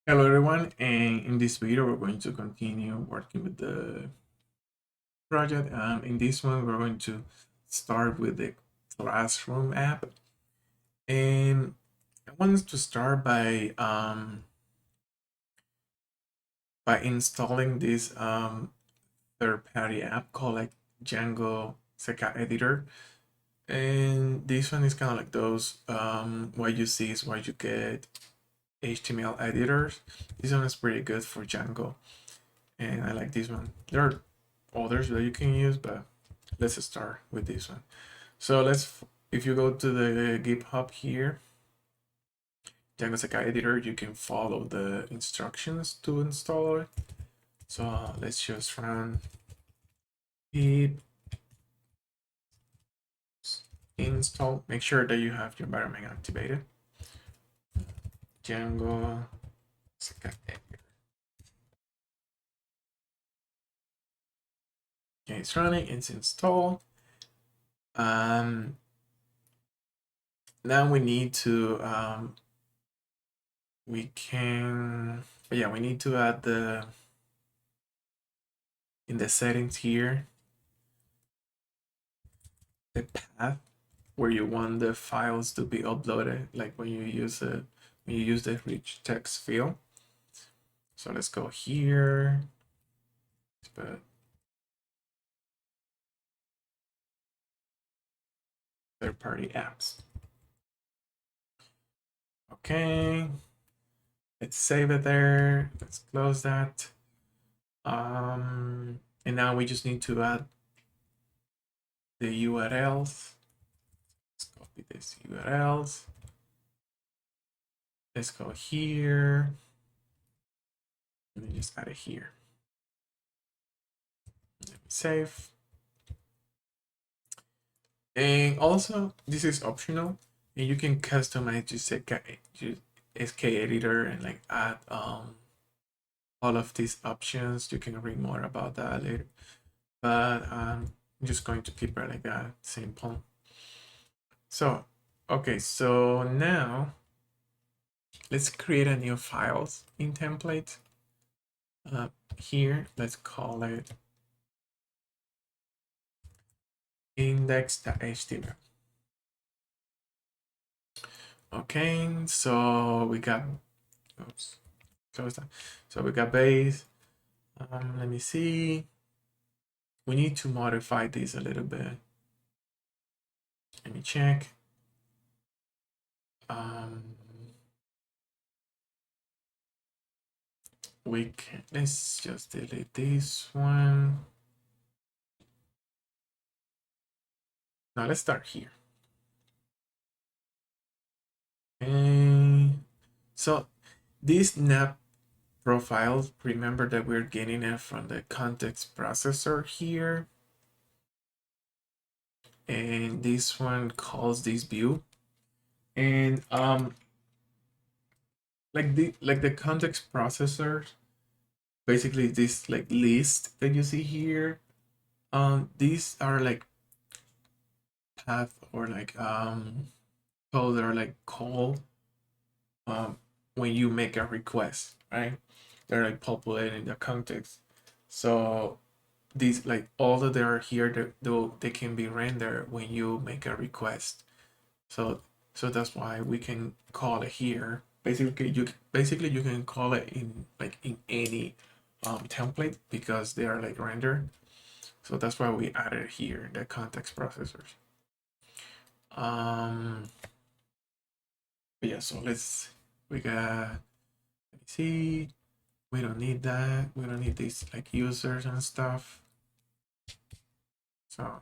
Hello everyone, and in this video we're going to continue working with the project. In this one we're going to start with the classroom app, and I wanted to start by installing this third-party app called like Django Editor. And this one is kind of like those what you see is what you get HTML editors. This one is pretty good for Django, and I like this one. There are others that you can use, but let's start with this one. So if you go to the GitHub here, Django editor, you can follow the instructions to install it. So let's just run pip install. Make sure that you have your environment activated. Django editor. Okay, it's running, it's installed. Now we need to we need to add in the settings here the path where you want the files to be uploaded, like when you use the rich text field. So let's go here, but third-party apps. Okay, let's save it there. Let's close that. And now we just need to add the URLs. Let's copy this URLs. Let's go here and then just add it here. Let me save. And also, this is optional, and you can customize your SK editor and like add all of these options. You can read more about that later, but I'm just going to keep it like that, simple. So, okay, so now let's create a new files in template. Here, let's call it index.html. Okay, so we got, oops, close that. So we got base. Let me see. We need to modify this a little bit. Let me check. Let's just delete this one. Now let's start here. And so this nav profile, remember that we're getting it from the context processor here. And this one calls this view. And like the context processor, basically this like list that you see here, these are like path or like code that are like called when you make a request, right? They're like populating the context. So these like all that they are here, they can be rendered when you make a request. So that's why we can call it here. Basically you can call it in any template because they are like rendered. So that's why we added here the context processors. But yeah, so we got, let me see, we don't need that. We don't need these like users and stuff. So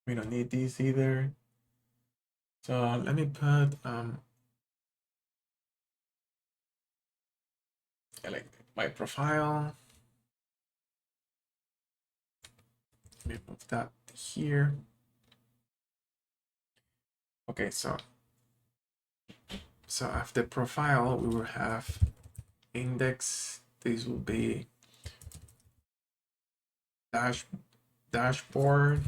we don't need these either. So let me put like my profile. Let me move that here. Okay, so after profile, we will have index. This will be dashboard.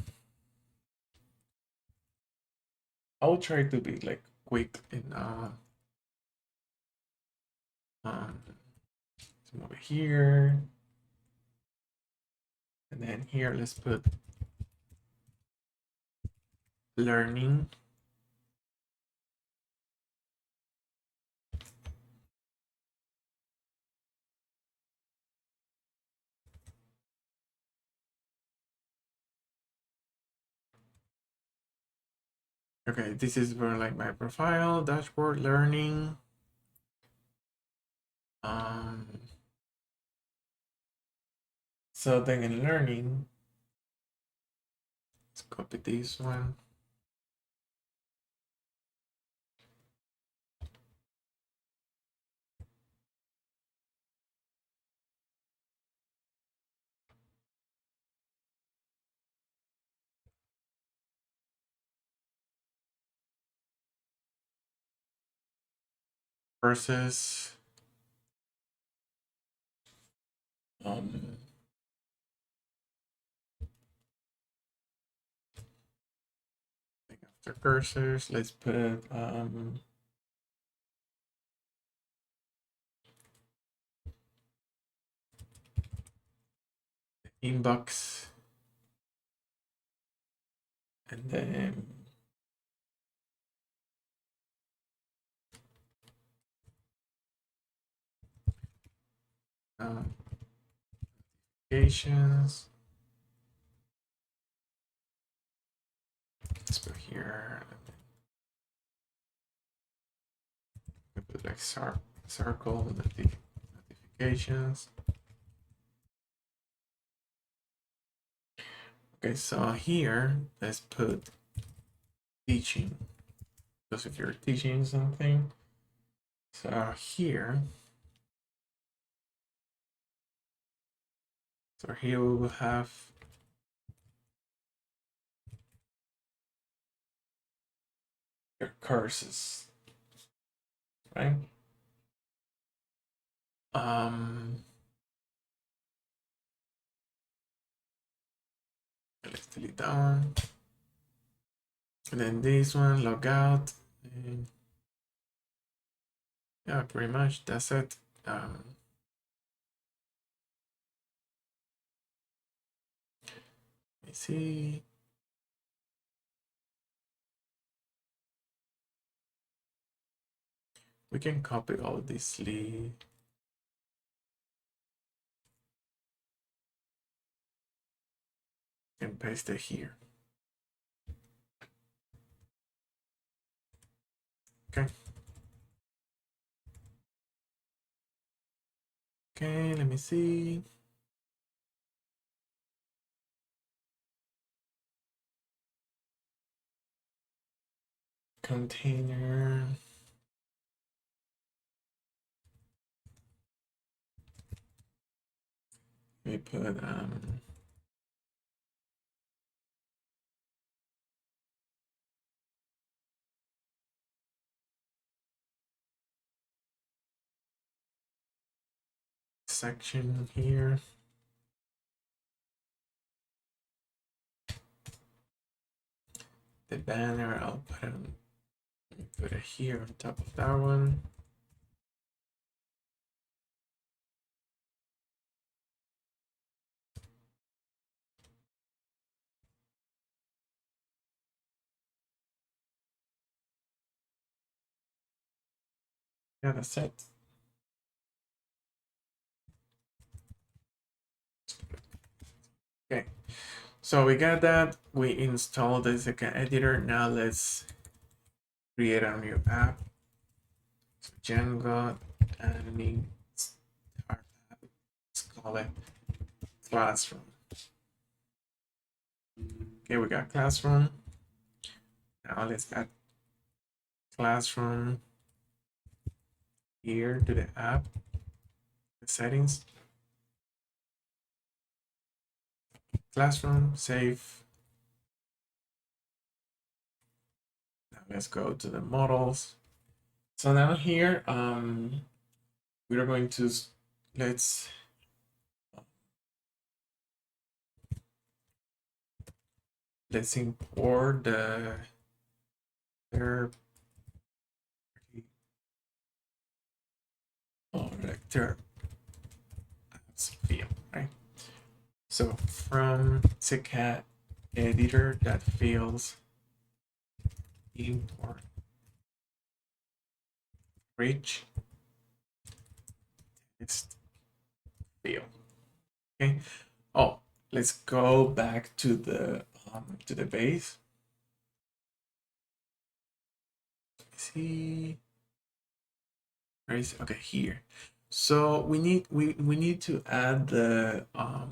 I'll try to be like quick in Over here, and then here let's put learning. Okay, this is where like my profile, dashboard, learning. So then in learning, let's copy this one. Versus after cursors, let's put inbox, and then notifications. Let's put here. Put like circle notifications. Okay, so here let's put teaching, because if you're teaching something, so here we will have your courses, right? Let's delete that one, and then this one, log out, and yeah, pretty much that's it. Let me see. We can copy all this lead and paste it here. Okay. Okay, let me see. Container. We put section here. The banner, I'll put it here on top of that one. Yeah, that's it. Okay, so we got that. We installed the second editor. Now let's create a new app. So Django and let's call it Classroom. Okay, we got Classroom. Now let's add Classroom here to the app, the settings. Classroom, save. Now let's go to the models. So now here, we are going to let's import the third. Oh, character as field, right? So from Cat editor that fields import rich text field. Okay. Oh, let's go back to the base. See, where is okay here? So we need to add the oh,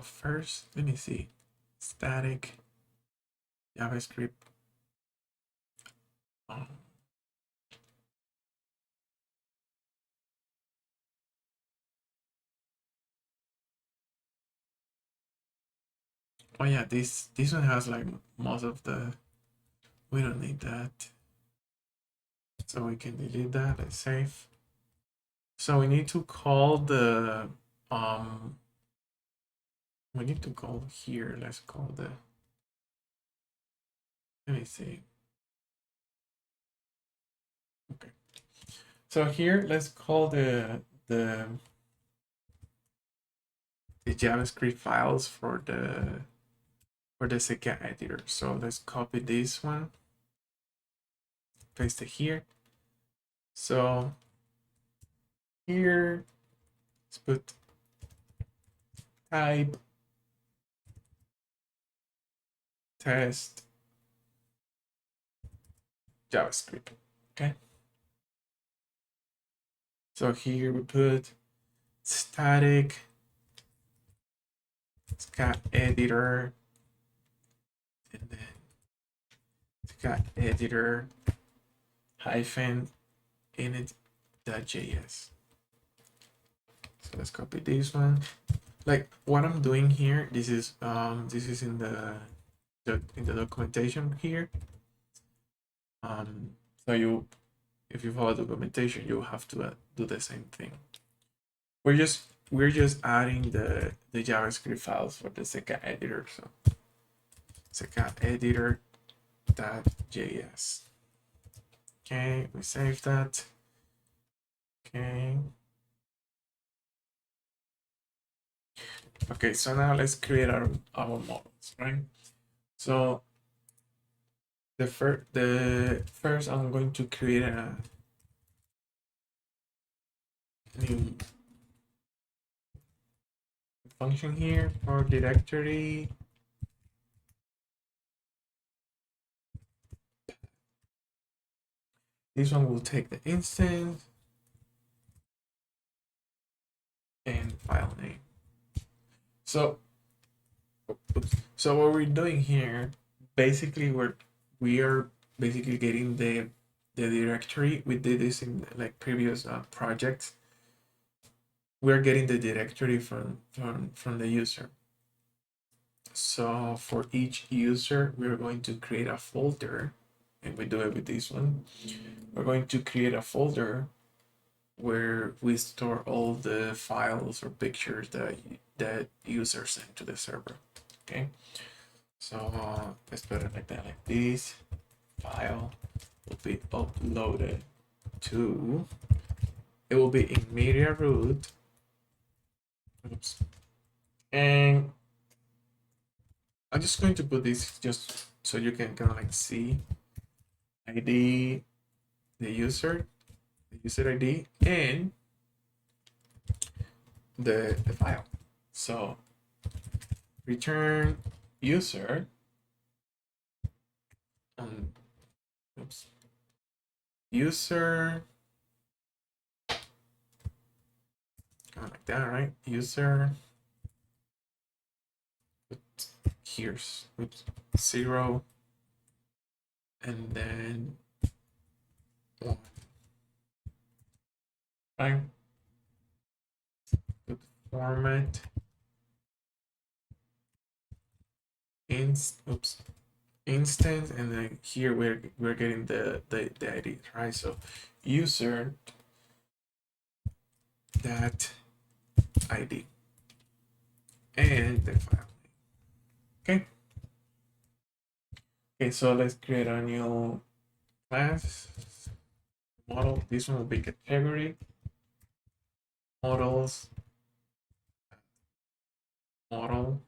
first let me see, static JavaScript. Um, oh yeah, this one has like most of the. We don't need that, so we can delete that. Let's save. So we need to call the we need to call here. Let's call the. Let me see. Okay. So here, let's call the JavaScript files for the CK editor. So let's copy this one, paste it here. So here, let's put type test JavaScript. Okay. So here we put static scat editor, and then scat editor hyphen init.js. So let's copy this one. Like what I'm doing here, this is in the documentation here. So if you follow the documentation, you have to do the same thing. We're just adding the JavaScript files for the CK editor. So CK editor.js. Okay, we save that. Okay. Okay, so now let's create our models, right? So the first I'm going to create a new function here for directory. This one will take the instance and file name. So what we're doing here, basically we are basically getting the directory. We did this in like previous projects. We're getting the directory from the user. So for each user, we're going to create a folder, and we do it with this one. We're going to create a folder where we store all the files or pictures that users send to the server. Okay, so let's put it like that, like this. File will be uploaded to. It will be in media root. Oops. And I'm just going to put this just so you can kind of like see ID, the user ID, and the file. So return user oops, user, like that, right? User, here's 0, and then 1. Right? Put format instance, and then here we're getting the ID, right? So user that ID and the file. Okay. Okay, so let's create a new class. model. This one will be category, models, model.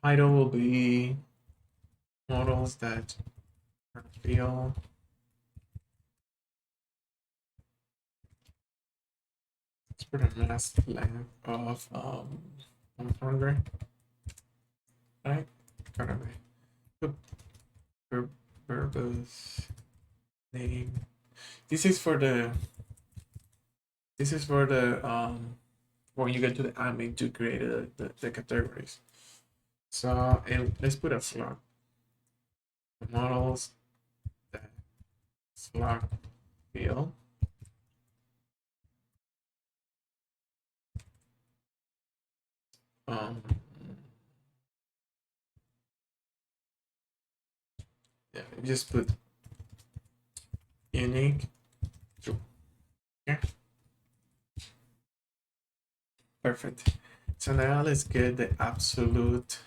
Title will be models that field. Let's put a mass length of 100. Right? Gotta be verbose name. This is for the when you get to the admin to create the categories. So let's put a slot. Models that slot field. Yeah, just put unique true. Yeah. Perfect. So now let's get the absolute.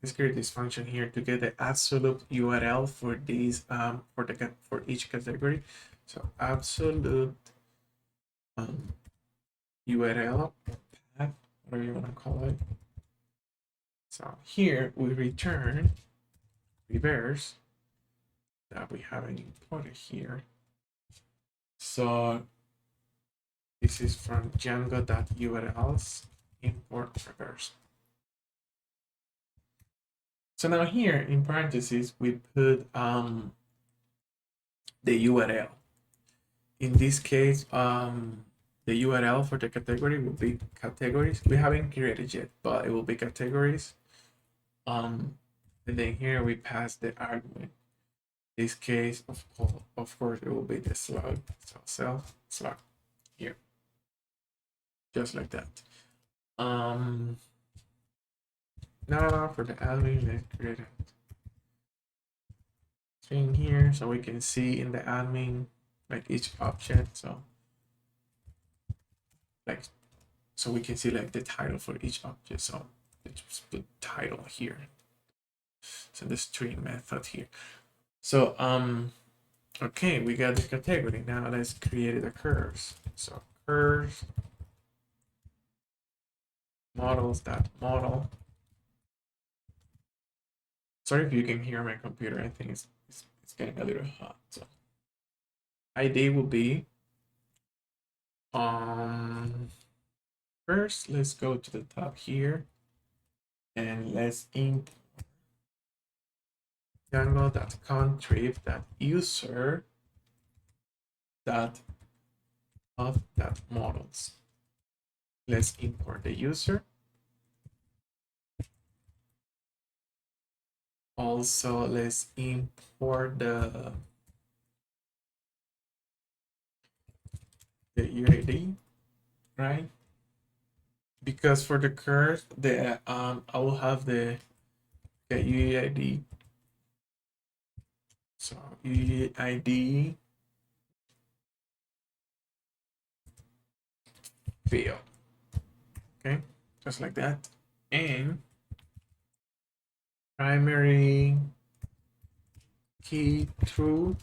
Let's create this function here to get the absolute URL for these for each category. So absolute URL path, whatever you want to call it. So here we return reverse that we haven't imported here. So this is from Django.urls import reverse. So now here in parentheses we put the URL. In this case, the URL for the category will be categories. We haven't created yet, but it will be categories. And then here we pass the argument. In this case, of course, it will be the slug. So self slug here, just like that. Now for the admin, let's create a string here so we can see in the admin like each object. So we can see like the title for each object. So let's just put title here. So the string method here. So okay, we got the category. Now let's create the curves. So curves models.model. Sorry if you can hear my computer. I think it's getting a little hot. So ID will be first let's go to the top here and let's import Django.contrib.user.of.models. Let's import the user. Also, let's import the UID, right? Because for the curve, I will have the UID. So UID field. Okay, just like that. And primary key true,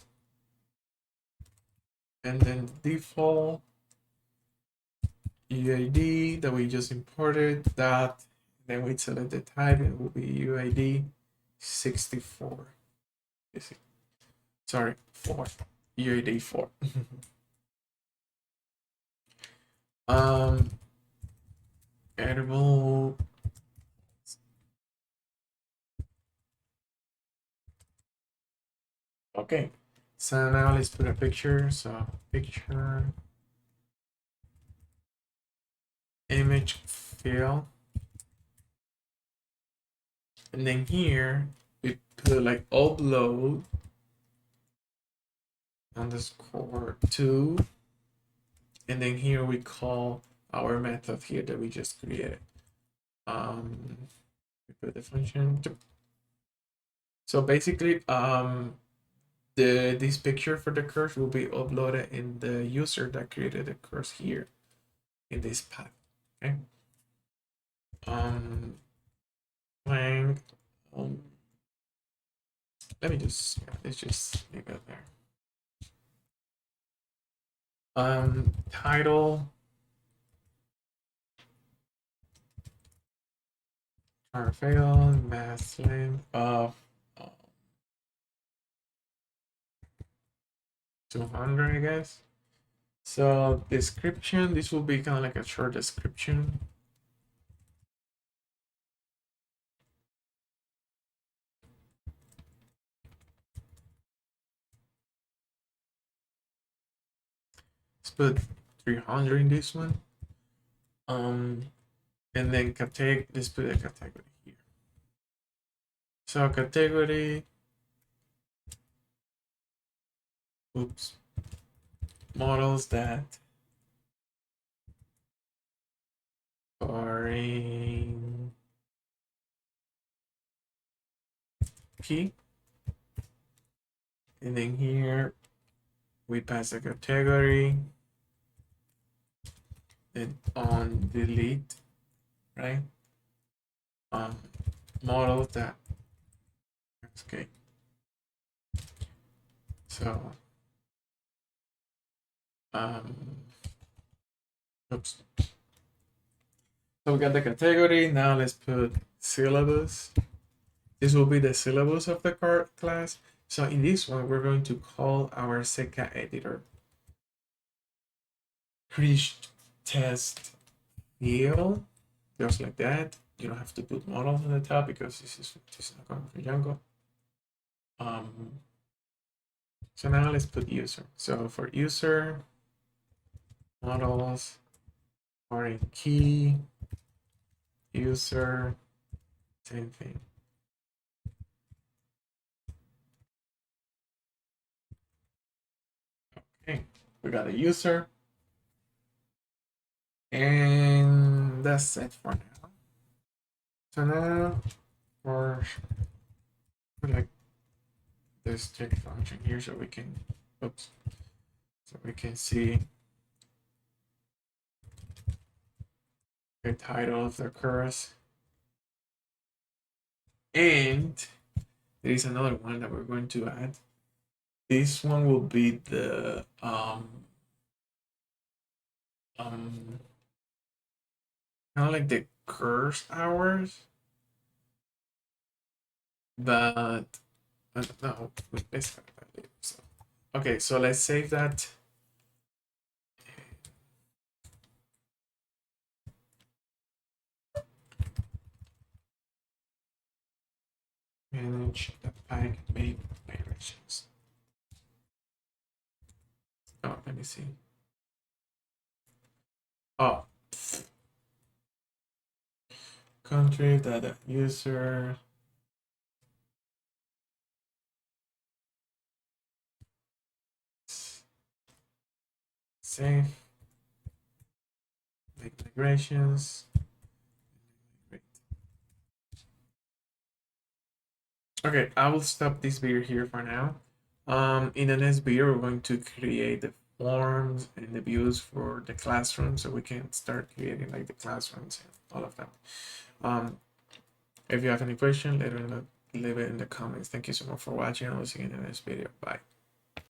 and then default UID that we just imported, that then we select the type, it will be UID 64. Sorry, 4. UID 4. Editable. Okay, so now let's put a picture. So picture image field, and then here we put like upload _2, and then here we call our method here that we just created. We put the function. So basically, this picture for the curse will be uploaded in the user that created the curse here in this path. Okay. Blank. Let's just leave it there. Title, fail, mass length of 200, I guess. So description, this will be kind of like a short description. Let's put 300 in this one. And then category, let's put a category here. So category, oops, models that are in key. And then here we pass a category. Then on delete, right? Models that, okay. So, oops. So we got the category. Now let's put syllabus. This will be the syllabus of the class. So in this one, we're going to call our Seca editor. Create test field, just like that. You don't have to put models on the top because this is not coming from Django. So now let's put user. So for user, models are in key, user, same thing. Okay, we got a user. And that's it for now. So now for like this check function here so we can, oops, so we can see the title of the course. And there is another one that we're going to add. This one will be the kind of like the course hours, but no, let's have that later. So, okay, so let's save that. Manage the pack made migrations. Oh, let me see. Oh, country data user. Save. Make migrations. Okay, I will stop this video here for now. In the next video, we're going to create the forms and the views for the classroom so we can start creating like the classrooms and all of that. If you have any question, leave it in the comments. Thank you so much for watching. I will see you in the next video. Bye.